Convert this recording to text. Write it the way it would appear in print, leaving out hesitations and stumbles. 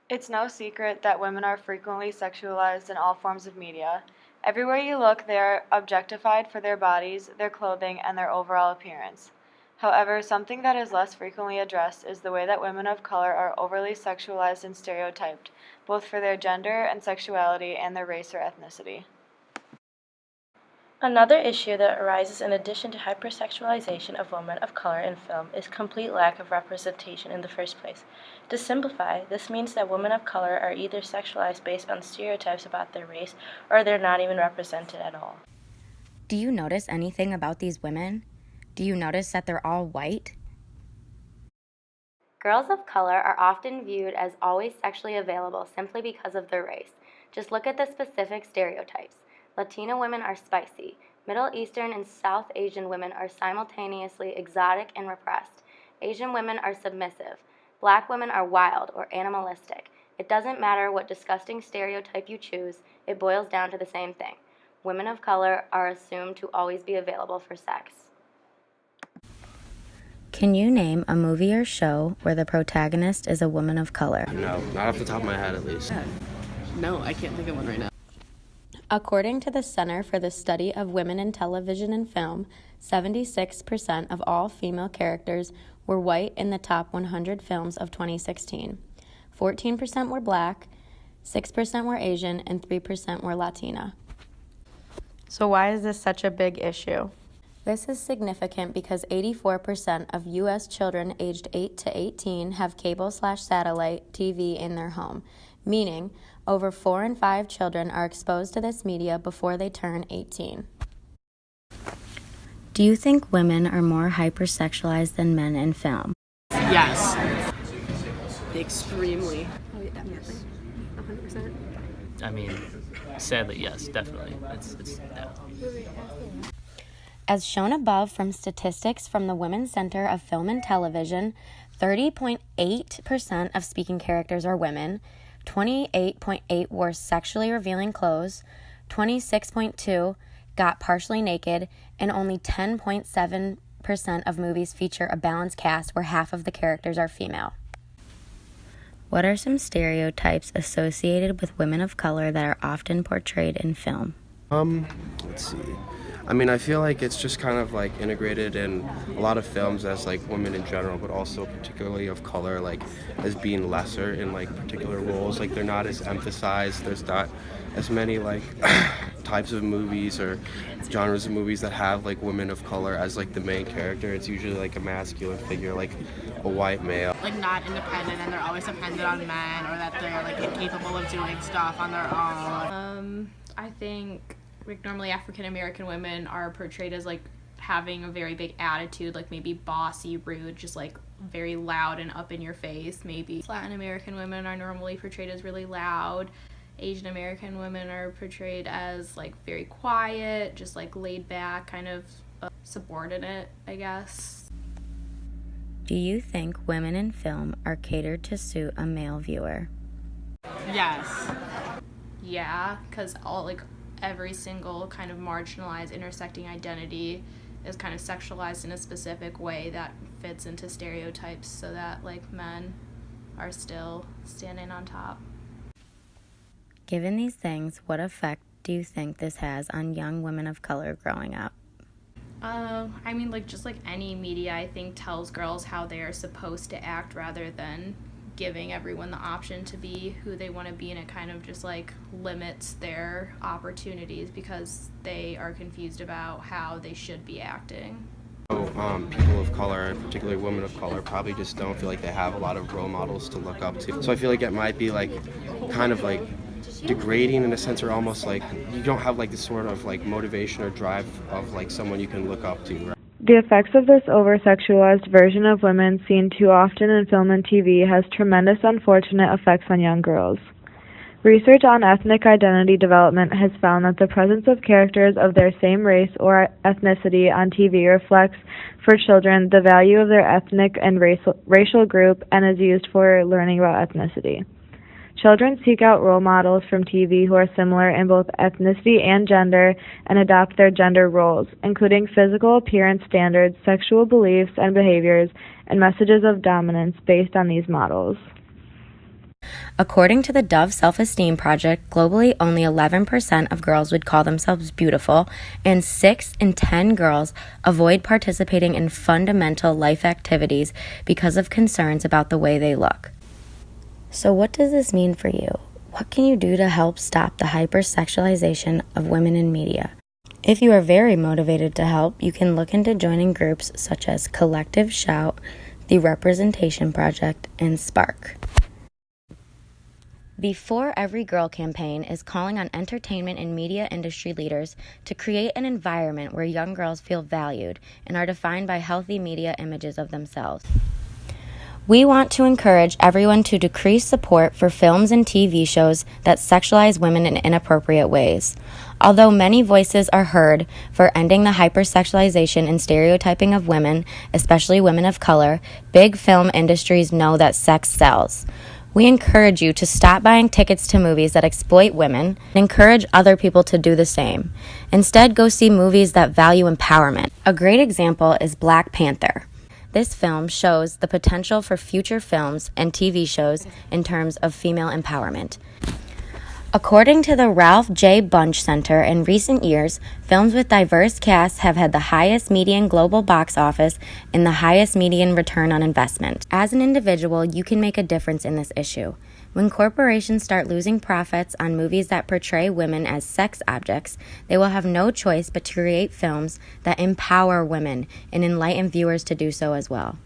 It's no secret that women are frequently sexualized in all forms of media. Everywhere you look, they are objectified for their bodies, their clothing, and their overall appearance. However, something that is less frequently addressed is the way that women of color are overly sexualized and stereotyped, both for their gender and sexuality and their race or ethnicity. Another issue that arises in addition to hypersexualization of women of color in film is complete lack of representation in the first place. To simplify, this means that women of color are either sexualized based on stereotypes about their race or they're not even represented at all. Do you notice anything about these women? Do you notice that they're all white? Girls of color are often viewed as always sexually available simply because of their race. Just look at the specific stereotypes. Latina women are spicy. Middle Eastern and South Asian women are simultaneously exotic and repressed. Asian women are submissive. Black women are wild or animalistic. It doesn't matter what disgusting stereotype you choose, it boils down to the same thing. Women of color are assumed to always be available for sex. Can you name a movie or show where the protagonist is a woman of color? No, not off the top of my head at least. No, I can't think of one right now. According to the Center for the Study of Women in Television and Film, 76% of all female characters were white in the top 100 films of 2016. 14% were black, 6% were Asian, and 3% were Latina. So why is this such a big issue? This is significant because 84% of U.S. children aged 8 to 18 have cable/satellite TV in their home, meaning over 4 in 5 children are exposed to this media before they turn 18. Do you think women are more hypersexualized than men in film? Yes. Extremely. Oh, yeah, definitely. 100%. I mean, sadly, yes, definitely. It's yeah. As shown above from statistics from the Women's Center of Film and Television, 30.8% of speaking characters are women, 28.8% wore sexually revealing clothes, 26.2% got partially naked, and only 10.7% of movies feature a balanced cast where half of the characters are female. What are some stereotypes associated with women of color that are often portrayed in film? Let's see. I mean, I feel like it's just kind of like integrated in a lot of films as like women in general, but also particularly of color, like as being lesser in like particular roles. Like they're not as emphasized. There's not as many like types of movies or genres of movies that have like women of color as like the main character. It's usually like a masculine figure, like a white male. Like not independent and they're always dependent on men, or that they're like incapable of doing stuff on their own. I think like normally African American women are portrayed as like having a very big attitude, like maybe bossy, rude, just like very loud and up in your face. Maybe Latin American women are normally portrayed as really loud. Asian American women are portrayed as like very quiet, just like laid back, kind of subordinate, I guess. Do you think women in film are catered to suit a male viewer? Yes. Yeah, because every single kind of marginalized intersecting identity is kind of sexualized in a specific way that fits into stereotypes so that like men are still standing on top. Given these things, what effect do you think this has on young women of color growing up? I mean, like just like any media, I think tells girls how they are supposed to act rather than giving everyone the option to be who they want to be, and it kind of just like limits their opportunities because they are confused about how they should be acting. People of color, particularly women of color, probably just don't feel like they have a lot of role models to look up to. So I feel like it might be like kind of like degrading in a sense, or almost like you don't have like this sort of like motivation or drive of like someone you can look up to. Right? The effects of this over-sexualized version of women seen too often in film and TV has tremendous unfortunate effects on young girls. Research on ethnic identity development has found that the presence of characters of their same race or ethnicity on TV reflects, for children, the value of their ethnic and racial group and is used for learning about ethnicity. Children seek out role models from TV who are similar in both ethnicity and gender and adopt their gender roles, including physical appearance standards, sexual beliefs and behaviors, and messages of dominance based on these models. According to the Dove Self-Esteem Project, globally only 11% of girls would call themselves beautiful, and 6 in 10 girls avoid participating in fundamental life activities because of concerns about the way they look. So what does this mean for you? What can you do to help stop the hypersexualization of women in media? If you are very motivated to help, you can look into joining groups such as Collective Shout, the Representation Project, and Spark. The For Every Girl campaign is calling on entertainment and media industry leaders to create an environment where young girls feel valued and are defined by healthy media images of themselves. We want to encourage everyone to decrease support for films and TV shows that sexualize women in inappropriate ways. Although many voices are heard for ending the hypersexualization and stereotyping of women, especially women of color, big film industries know that sex sells. We encourage you to stop buying tickets to movies that exploit women and encourage other people to do the same. Instead, go see movies that value empowerment. A great example is Black Panther. This film shows the potential for future films and TV shows in terms of female empowerment. According to the Ralph J. Bunche Center, in recent years, films with diverse casts have had the highest median global box office and the highest median return on investment. As an individual, you can make a difference in this issue. When corporations start losing profits on movies that portray women as sex objects, they will have no choice but to create films that empower women and enlighten viewers to do so as well.